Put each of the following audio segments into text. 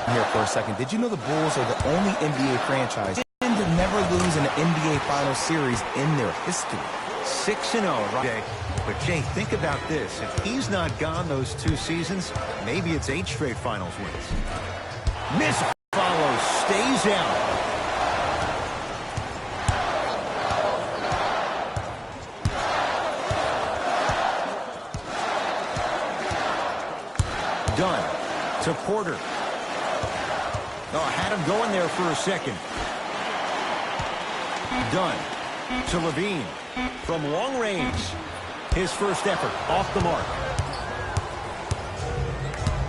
Here for a second. Did you know the Bulls are the only NBA franchise to never lose an NBA Finals series in their history? 6-0, right? But Jay, think about this. If he's not gone those 2 seasons, maybe it's 8 straight Finals wins. Miss follows, stays out. Dunn to Porter. Oh, had him going there for a second. Dunn to Levine from long range. His first effort off the mark.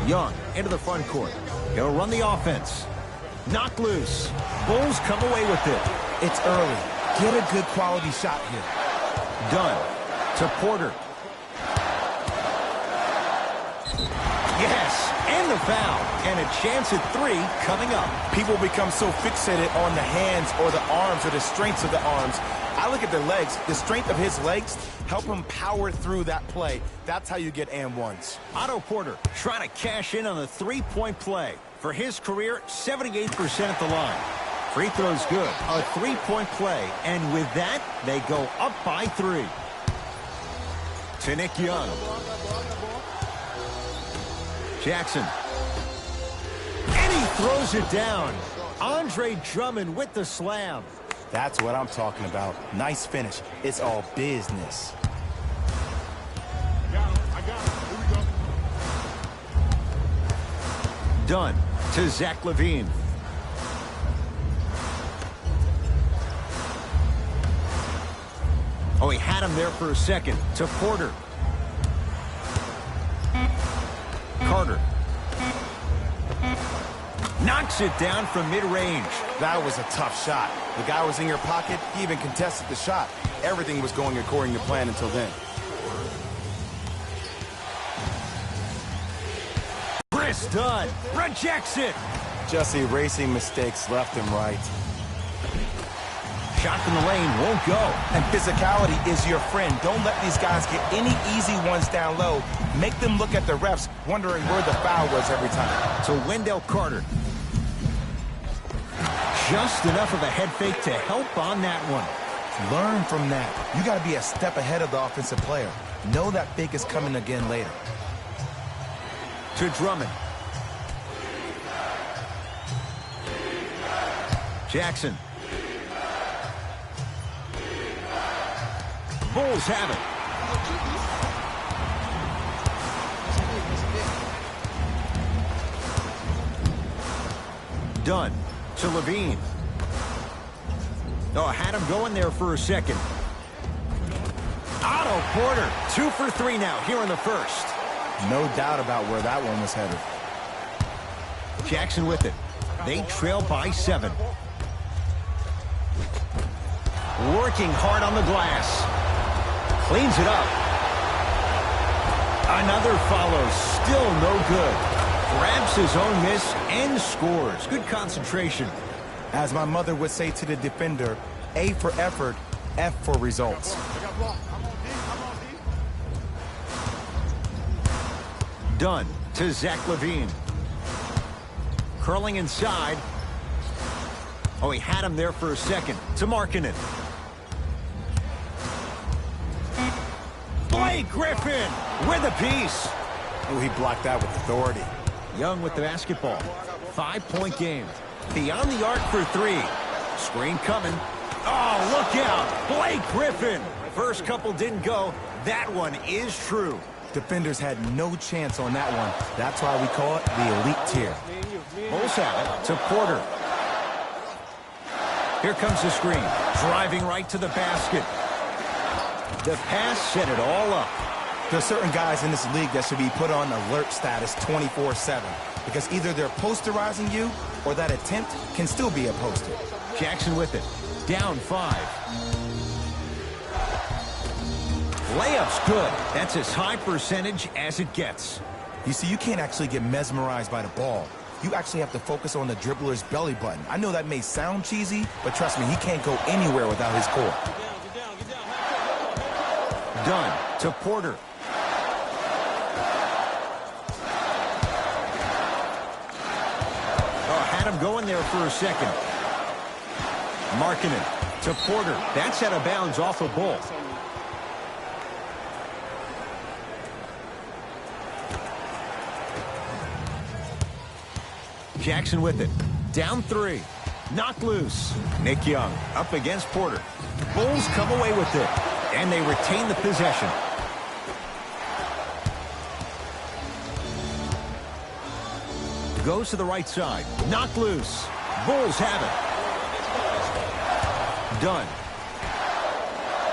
Young into the front court. He'll run the offense. Knocked loose. Bulls come away with it. It's early. Get a good quality shot here. Dunn to Porter. Yes, and the foul. And a chance at 3 coming up. People become so fixated on the hands or the arms or the strengths of the arms. I look at the legs. The strength of his legs help him power through that play. That's how you get and ones. Otto Porter trying to cash in on the 3-point play. For his career, 78% at the line. Free throw's good. A 3-point play. And with that, they go up by 3. To Nick Young. Jackson. And he throws it down. Andre Drummond with the slam. That's what I'm talking about. Nice finish. It's all business. I got him. Here we go. Dunn to Zach LaVine. Oh, he had him there for a second. To Porter. Carter. Knocks it down from mid-range. That was a tough shot. The guy was in your pocket. He even contested the shot. Everything was going according to plan until then. Chris Dunn rejects it. Just erasing mistakes left and right. Shot from the lane won't go. And physicality is your friend. Don't let these guys get any easy ones down low. Make them look at the refs, wondering where the foul was every time. To Wendell Carter. Just enough of a head fake to help on that one. Learn from that. You got to be a step ahead of the offensive player. Know that fake is coming again later. To Drummond. Jackson. Bulls have it. Dunn to Levine. Oh, had him going there for a second. Otto Porter, 2 for 3 now here in the first. No doubt about where that one was headed. Jackson with it. They trail by 7. Working hard on the glass. Cleans it up. Another follow. Still no good. Grabs his own miss and scores. Good concentration. As my mother would say to the defender, A for effort, F for results. Dunn to Zach LaVine. Curling inside. Oh, he had him there for a second. To Markkanen. Blake Griffin with a piece. Oh, he blocked that with authority. Young with the basketball. 5-point game. Beyond the arc for 3. Screen coming. Oh, look out. Blake Griffin. First couple didn't go. That one is true. Defenders had no chance on that one. That's why we call it the elite tier. Bulls have it to Porter. Here comes the screen. Driving right to the basket. The pass set it all up. There's certain guys in this league that should be put on alert status 24/7 because either they're posterizing you or that attempt can still be a poster. Jackson with it. Down 5. Layup's good. That's as high percentage as it gets. You see, you can't actually get mesmerized by the ball. You actually have to focus on the dribbler's belly button. I know that may sound cheesy, but trust me, he can't go anywhere without his core. Dunn to Porter. Had him going there for a second. Markkanen to Porter. That's out of bounds off a ball. Jackson with it. Down 3. Knocked loose. Nick Young up against Porter. Bulls come away with it, and they retain the possession. Goes to the right side. Knocked loose. Bulls have it. Dunn.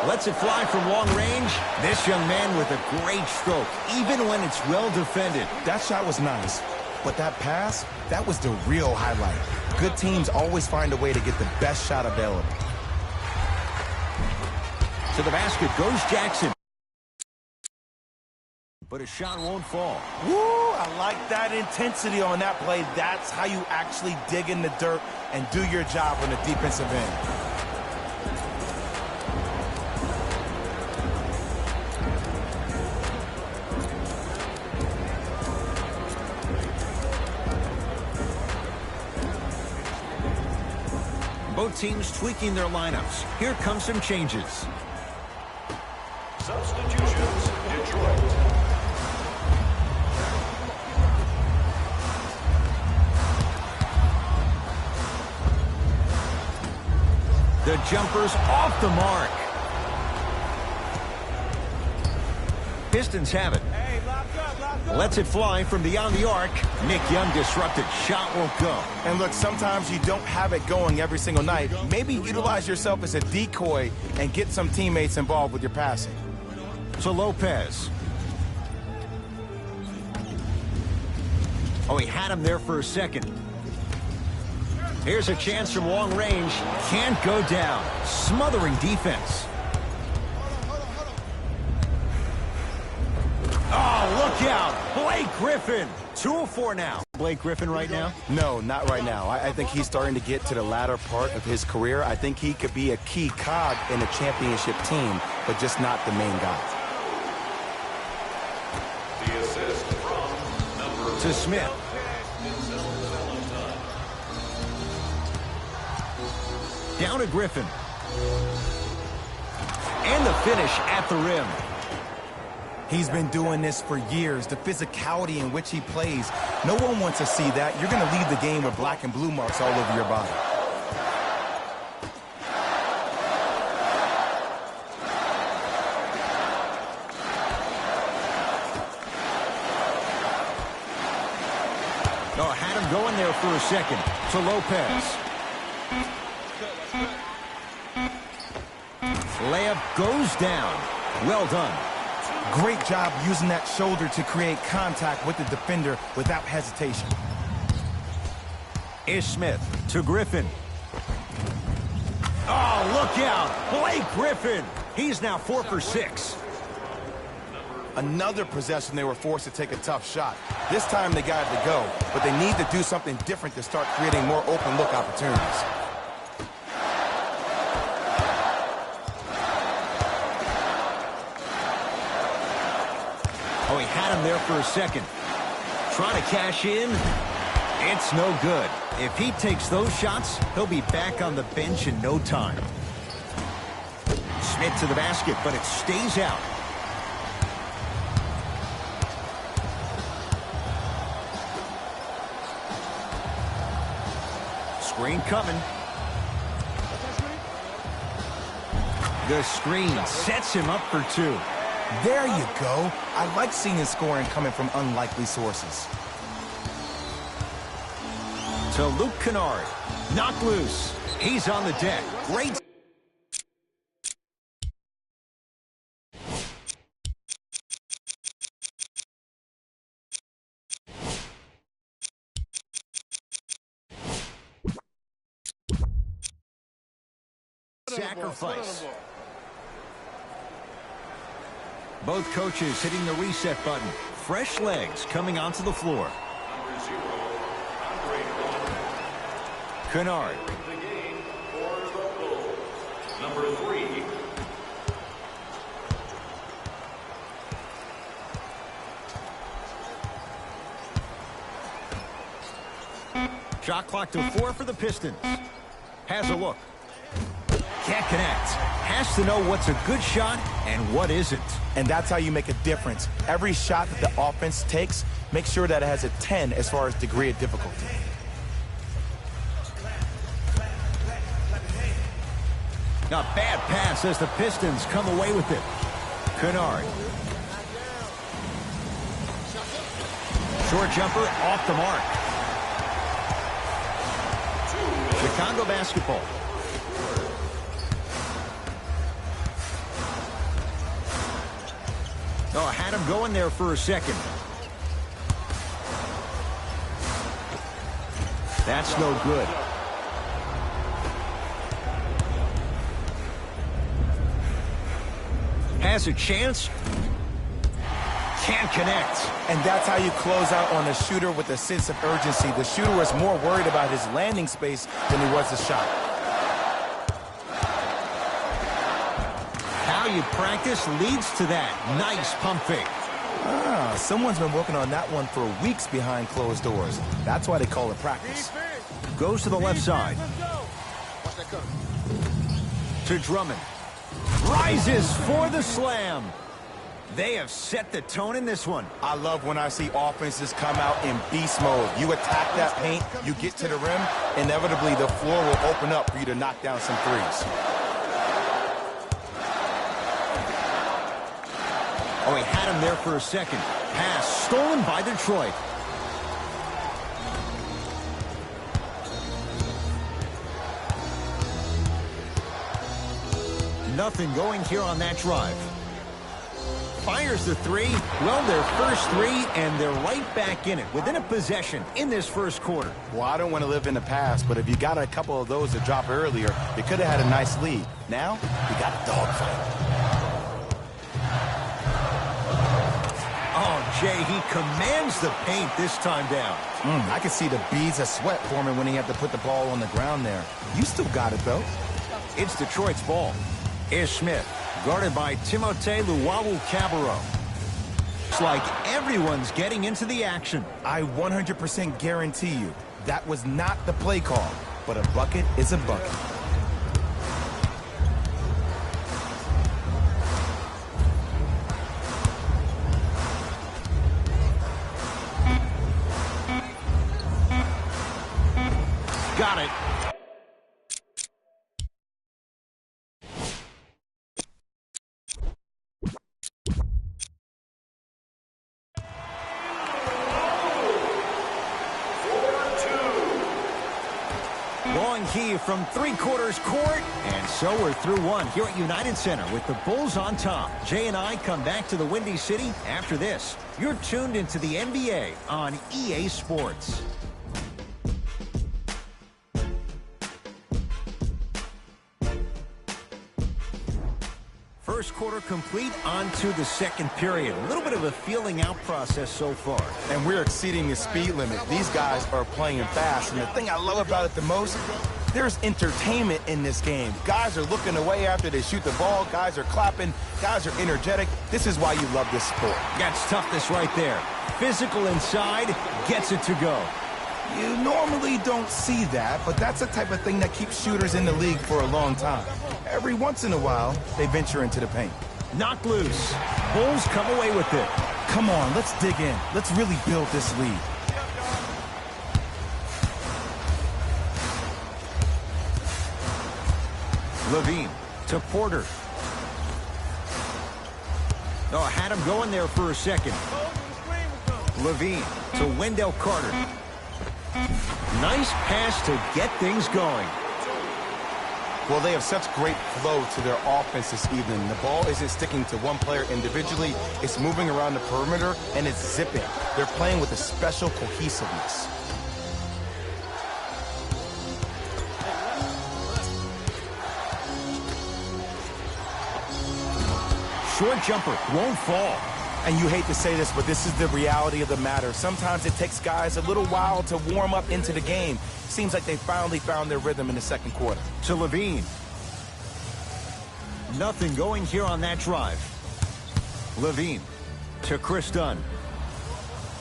Lets it fly from long range. This young man with a great stroke, even when it's well defended. That shot was nice, but that pass, that was the real highlight. Good teams always find a way to get the best shot available. To the basket goes Jackson. But a shot won't fall. Woo! I like that intensity on that play. That's how you actually dig in the dirt and do your job on the defensive end. Both teams tweaking their lineups. Here come some changes. Substitutions, Detroit. The jumper's off the mark. Pistons have it. Lets it fly from beyond the arc. Nick Young disrupted. Shot won't go. And look, sometimes you don't have it going every single night. Maybe utilize yourself as a decoy and get some teammates involved with your passing. To Lopez. Oh, he had him there for a second. Here's a chance from long range. Can't go down. Smothering defense. Oh, look out. Blake Griffin. 2 of 4 now. Blake Griffin right now? No, not right now. I think he's starting to get to the latter part of his career. I think he could be a key cog in a championship team, but just not the main guy. The assist from number To Smith. Down to Griffin. And the finish at the rim. He's been doing this for years. The physicality in which he plays, no one wants to see that. You're going to leave the game with black and blue marks all over your body. Oh, had him going there for a second. To Lopez. Layup goes down. Well done. Great job using that shoulder to create contact with the defender without hesitation. Ish Smith to Griffin. Oh, look out. Blake Griffin. He's now 4 for 6. Another possession they were forced to take a tough shot. This time they got it to go, but they need to do something different to start creating more open look opportunities. Oh, he had him there for a second. Trying to cash in. It's no good. If he takes those shots, he'll be back on the bench in no time. Smith to the basket, but it stays out. Screen coming. The screen sets him up for 2. There you go. I like seeing scoring coming from unlikely sources. To Luke Kennard. Knocked loose. He's on the deck. Great. Sacrifice. Both coaches hitting the reset button. Fresh legs coming onto the floor. number 0, Andre Drummond. Kennard. The game for the Bulls. Number 3, Shot clock to 4 for the Pistons. Has a look. Can't connect. Has to know what's a good shot and what isn't. And that's how you make a difference. Every shot that the offense takes, make sure that it has a 10 as far as degree of difficulty. A bad pass as the Pistons come away with it. Kennard. Short jumper off the mark. Chicago basketball. Oh, had him going there for a second. That's no good. Has a chance. Can't connect. And that's how you close out on a shooter with a sense of urgency. The shooter was more worried about his landing space than he was the shot. How you practice leads to that. Nice pump fake. Someone's been working on that one for weeks behind closed doors. That's why they call it practice. Goes to the left side. To Drummond. Rises for the slam. They have set the tone in this one. I love when I see offenses come out in beast mode. You attack that paint, you get to the rim, inevitably the floor will open up for you to knock down some threes. Oh, he had him there for a second. Pass stolen by Detroit. Nothing going here on that drive. Fires the three. Well, their first three, and they're right back in it within a possession in this first quarter. Well, I don't want to live in the past, but if you got a couple of those to drop earlier, you could have had a nice lead. Now, you got a dogfight. Oh, Jay, he commands the paint this time down. I could see the beads of sweat forming when he had to put the ball on the ground there. You still got it, though. It's Detroit's ball. Here's Smith, guarded by Timothé Luwawu-Cabarrot. It's like everyone's getting into the action. I 100% guarantee you that was not the play call, but a bucket is a bucket. Got it. Long key from three-quarters court, and so we're through one here at United Center with the Bulls on top. Jay and I come back to the Windy City after this. You're tuned into the NBA on EA Sports. First quarter complete, on to the second period. A little bit of a feeling out process so far. And we're exceeding the speed limit. These guys are playing fast, and the thing I love about it the most, there's entertainment in this game. Guys are looking away after they shoot the ball. Guys are clapping. Guys are energetic. This is why you love this sport. That's toughness right there. Physical inside, gets it to go. You normally don't see that, but that's the type of thing that keeps shooters in the league for a long time. Every once in a while, they venture into the paint. Knocked loose. Bulls come away with it. Come on, let's dig in. Let's really build this lead. Levine to Porter. Oh, had him going there for a second. Levine to Wendell Carter. Nice pass to get things going. Well, they have such great flow to their offense this evening. The ball isn't sticking to one player individually. It's moving around the perimeter, and it's zipping. They're playing with a special cohesiveness. Short jumper won't fall. And you hate to say this, but this is the reality of the matter. Sometimes it takes guys a little while to warm up into the game. Seems like they finally found their rhythm in the second quarter. To Levine. Nothing going here on that drive. Levine to Chris Dunn.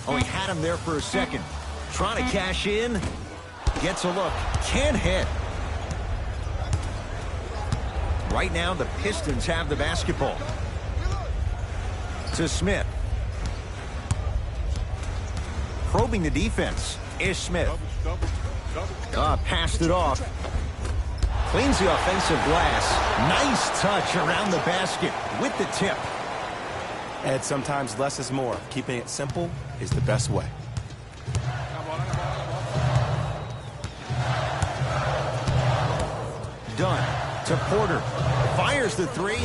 Oh, he had him there for a second. Trying to cash in. Gets a look. Can't hit. Right now, the Pistons have the basketball. To Smith. Probing the defense is Smith. Passed it off. Cleans the offensive glass. Nice touch around the basket with the tip. And sometimes less is more. Keeping it simple is the best way. Dunn to Porter. Fires the three.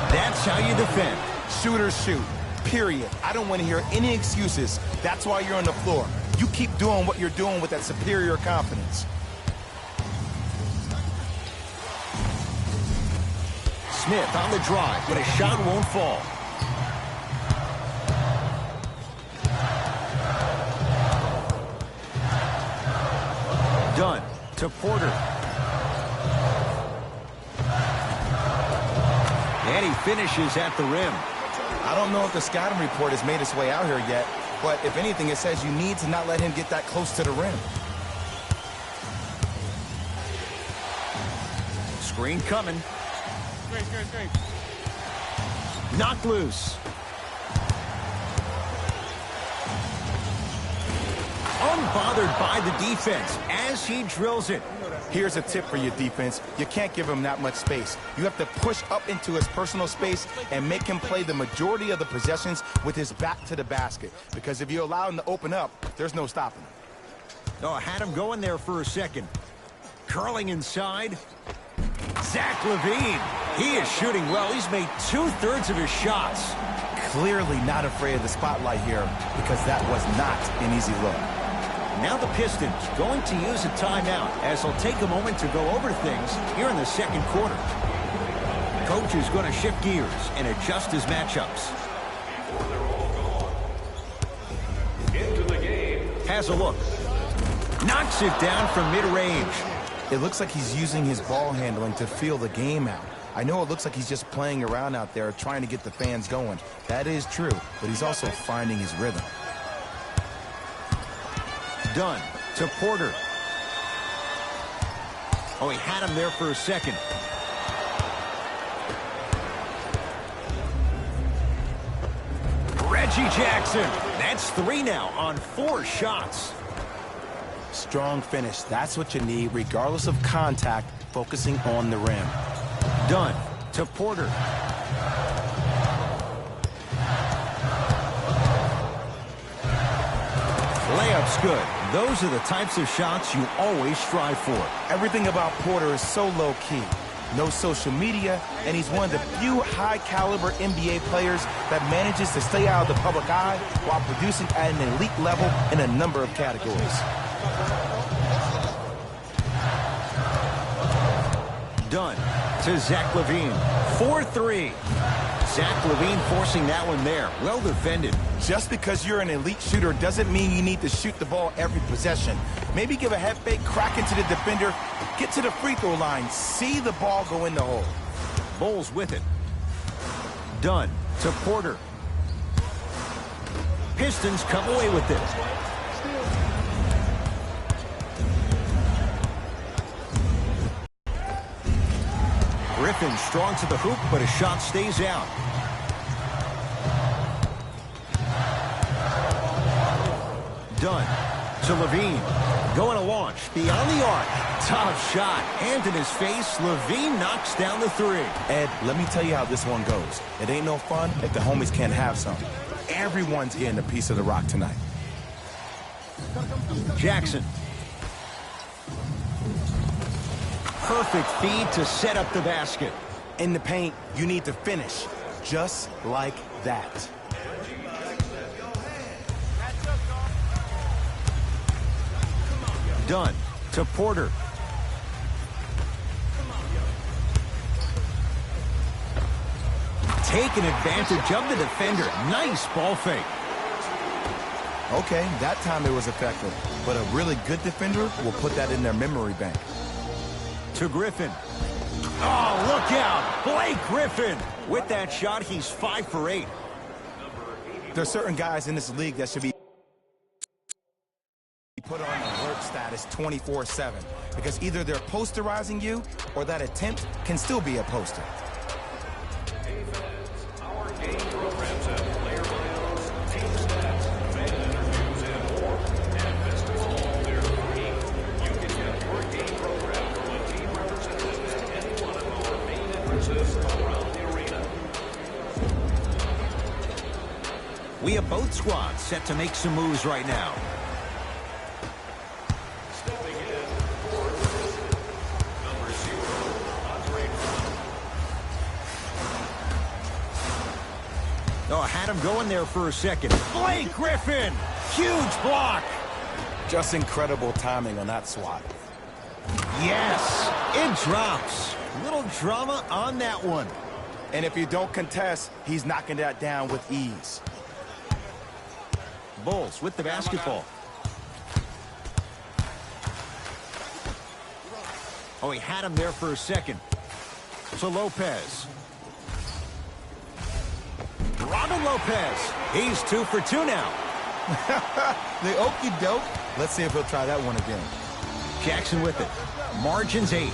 That's how you defend. Shooters shoot. Period. I don't want to hear any excuses. That's why you're on the floor. You keep doing what you're doing with that superior confidence. Smith on the drive, but his shot won't fall. Dunn to Porter. And he finishes at the rim. I don't know if the scouting report has made its way out here yet, but if anything, it says you need to not let him get that close to the rim. Screen coming. Knocked loose. Unbothered by the defense as he drills it. Here's a tip for your defense. You can't give him that much space. You have to push up into his personal space and make him play the majority of the possessions with his back to the basket. Because if you allow him to open up, there's no stopping him. Oh, had him going there for a second. Curling inside. Zach LaVine. He is shooting well. He's made 2/3 of his shots. Clearly not afraid of the spotlight here because that was not an easy look. Now the Pistons going to use a timeout as they'll take a moment to go over things here in the second quarter. Coach is going to shift gears and adjust his matchups. Into the game. Has a look. Knocks it down from mid-range. It looks like he's using his ball handling to feel the game out. I know it looks like he's just playing around out there trying to get the fans going. That is true, but he's also finding his rhythm. Dunn to Porter. Oh, he had him there for a second. Reggie Jackson. That's 3 now on 4 shots. Strong finish. That's what you need, regardless of contact, focusing on the rim. Dunn to Porter. Layup's good. Those are the types of shots you always strive for. Everything about Porter is so low-key. No social media, and he's one of the few high-caliber NBA players that manages to stay out of the public eye while producing at an elite level in a number of categories. Dunn to Zach LaVine. 4-3. Zach LaVine forcing that one there. Well defended. Just because you're an elite shooter doesn't mean you need to shoot the ball every possession. Maybe give a head fake, crack into the defender, get to the free throw line, see the ball go in the hole. Bulls with it. Dunn to Porter. Pistons come away with this. Griffin strong to the hoop, but his shot stays out. Dunn to LaVine. Going to launch beyond the arc. Tough shot. Hand in his face. LaVine knocks down the 3. Ed, let me tell you how this one goes. It ain't no fun if the homies can't have some. Everyone's getting a piece of the rock tonight. Jackson. Perfect feed to set up the basket. In the paint, you need to finish just like that. Dunn to Porter. Taking advantage of the defender. Nice ball fake. Okay, that time it was effective, but a really good defender will put that in their memory bank. To Griffin. Oh, look out. Blake Griffin. With that shot, he's 5 for 8. There's certain guys in this league that should be Put on alert status 24/7 because either they're posterizing you or that attempt can still be a poster. Hey fans, our game programs have player buyouts, team stats, fan interviews, and more. And best of all, they're free. You can get your game program from a team representative at any one of our main entrances around the arena. We have both squads set to make some moves right now. Stepping in for number 0, Andre Drummond. Oh, had him going there for a second. Blake Griffin! Huge block! Just incredible timing on that swat. Yes! It drops. Little drama on that one. And if you don't contest, he's knocking that down with ease. Bulls with the basketball. Oh, he had him there for a second. To Lopez. Robin Lopez. He's 2 for 2 now. The okey doke. Let's see if he'll try that one again. Jackson with it. Margins 8.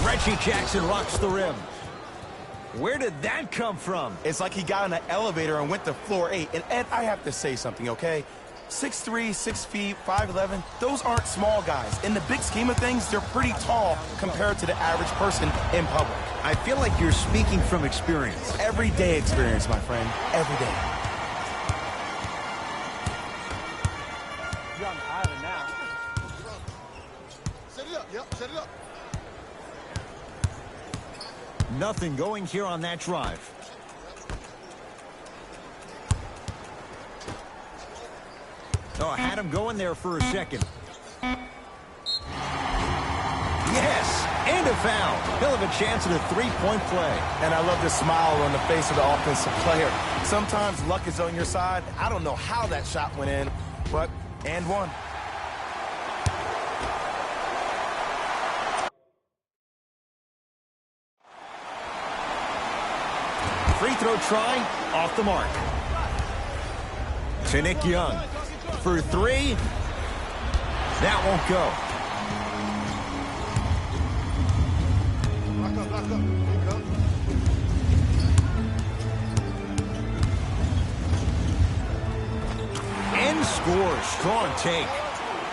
Reggie Jackson rocks the rim. Where did that come from? It's like he got in an elevator and went to floor 8. And Ed, I have to say something, okay? 6'3", 6 feet, 5'11", those aren't small guys. In the big scheme of things, they're pretty tall compared to the average person in public. I feel like you're speaking from experience. Everyday experience, my friend. Every day. Set it up. Yep, set it up. Nothing going here on that drive. Oh, I had him going there for a second. Yes, and a foul. He'll have a chance at a three-point play. And I love the smile on the face of the offensive player. Sometimes luck is on your side. I don't know how that shot went in, but and one. Free throw try, off the mark. To Nick Young. For 3. That won't go. Lock up, lock up. Here you go. And scores. Strong take.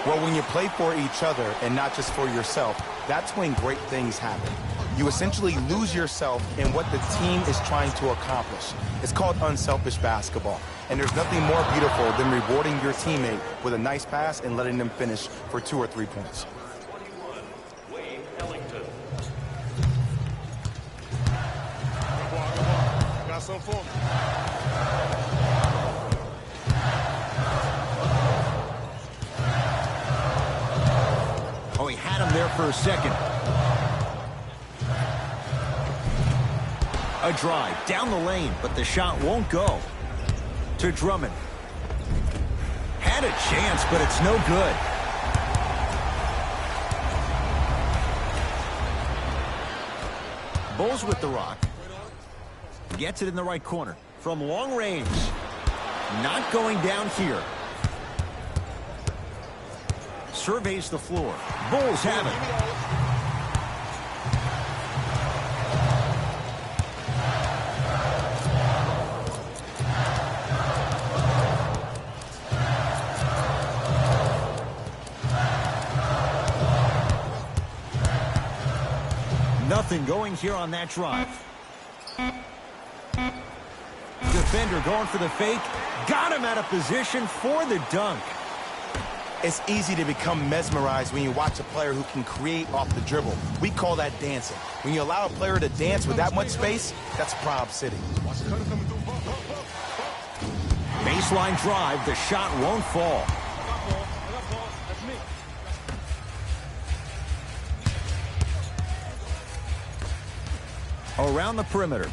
Well, when you play for each other and not just for yourself, that's when great things happen. You essentially lose yourself in what the team is trying to accomplish. It's called unselfish basketball. And there's nothing more beautiful than rewarding your teammate with a nice pass and letting them finish for 2 or 3 points. 21, Wayne Ellington. Come on. Got some for me. Oh, he had him there for a second. A drive down the lane, but the shot won't go. To Drummond. Had a chance, but it's no good. Bulls with the rock. Gets it in the right corner. From long range. Not going down here. Surveys the floor. Bulls have it. Nothing going here on that drive. Defender going for the fake. Got him out of position for the dunk. It's easy to become mesmerized when you watch a player who can create off the dribble. We call that dancing. When you allow a player to dance with that much space, that's Prob City. Baseline drive. The shot won't fall. Around the perimeter.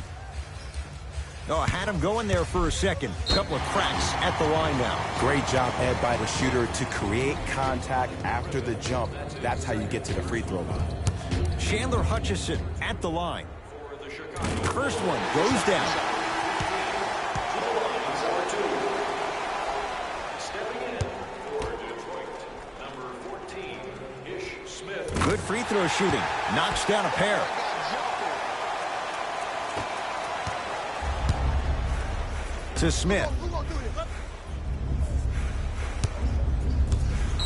Oh, I had him going there for a second. Couple of cracks at the line now. Great job, Ed, by the shooter to create contact after the jump. That's how you get to the free throw line. Chandler Hutchison at the line. First one goes down. Stepping in free throw shooting. Knocks down a pair. To Smith.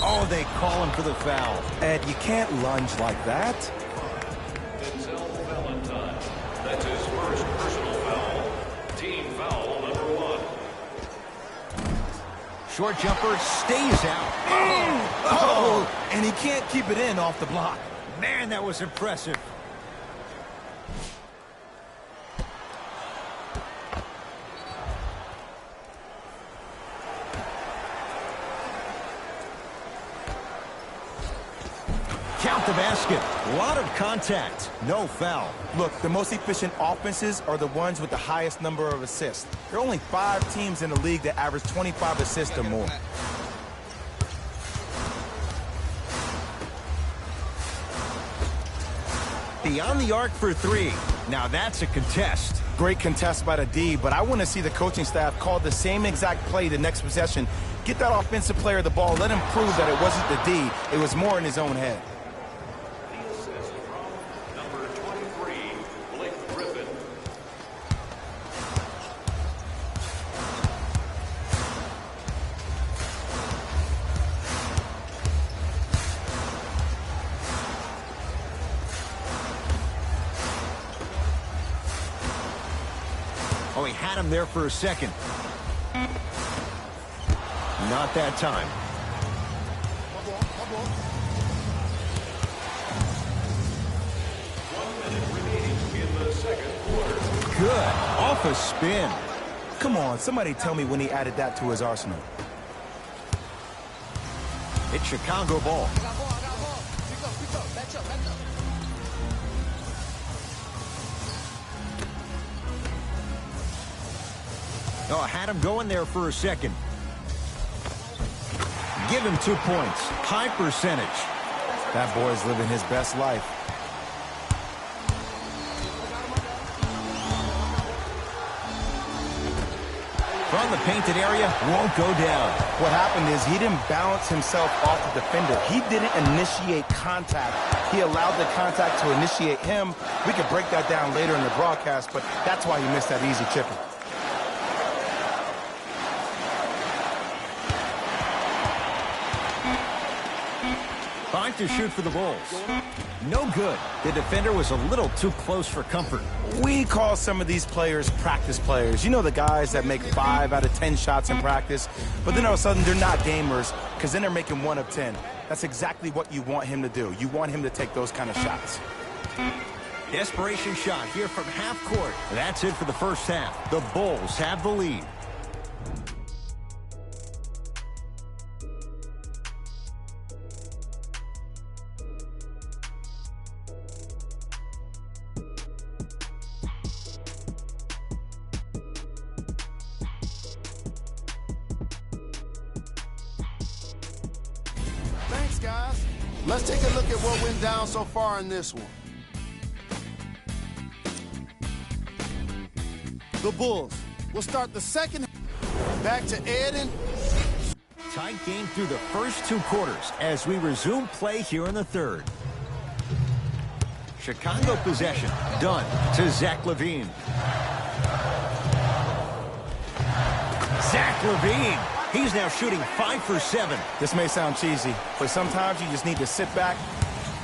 Oh, they call him for the foul. Ed, you can't lunge like that. Denzel Valentine. That's his first personal foul. Team foul number 1. Short jumper stays out. Oh, and he can't keep it in off the block. Man, that was impressive. Count the basket. A lot of contact. No foul. Look, the most efficient offenses are the ones with the highest number of assists. There are only 5 teams in the league that average 25 assists or more. Beyond the arc for 3. Now that's a contest. Great contest by the D, but I want to see the coaching staff call the same exact play the next possession. Get that offensive player the ball. Let him prove that it wasn't the D. It was more in his own head. The assist from number 23, Blake Griffin. Oh, he had him there for a second. Not that time. Good. Off a spin. Come on, somebody tell me when he added that to his arsenal. It's Chicago ball. Oh, I had him going there for a second. Give him 2 points. High percentage. That boy's living his best life. From the painted area, won't go down. What happened is he didn't balance himself off the defender. He didn't initiate contact. He allowed the contact to initiate him. We could break that down later in the broadcast, but that's why he missed that easy chipper. Five to shoot for the Bulls. No good. The defender was a little too close for comfort. We call some of these players practice players. You know, the guys that make 5 out of 10 shots in practice, but then all of a sudden they're not gamers because then they're making 1 of 10. That's exactly what you want him to do. You want him to take those kind of shots. Desperation shot here from half court. That's it for the first half. The Bulls have the lead. Thanks, guys. Let's take a look at what went down so far in this one. The Bulls will start the second. Back to Ed. Tight game through the first 2 quarters as we resume play here in the third. Chicago possession. Dunn to Zach LaVine. Zach LaVine. He's now shooting 5 for 7. This may sound cheesy, but sometimes you just need to sit back,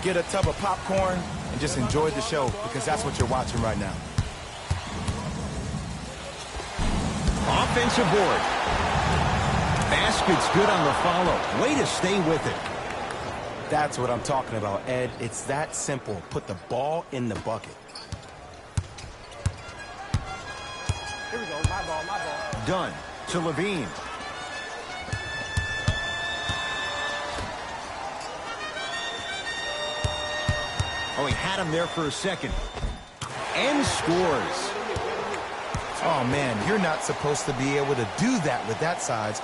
get a tub of popcorn, and just enjoy the show because that's what you're watching right now. Offensive board. Basket's good on the follow. Way to stay with it. That's what I'm talking about, Ed. It's that simple. Put the ball in the bucket. Here we go. My ball, my ball. Dunn to LaVine. Oh, he had him there for a second. And scores. Oh, man, you're not supposed to be able to do that with that size.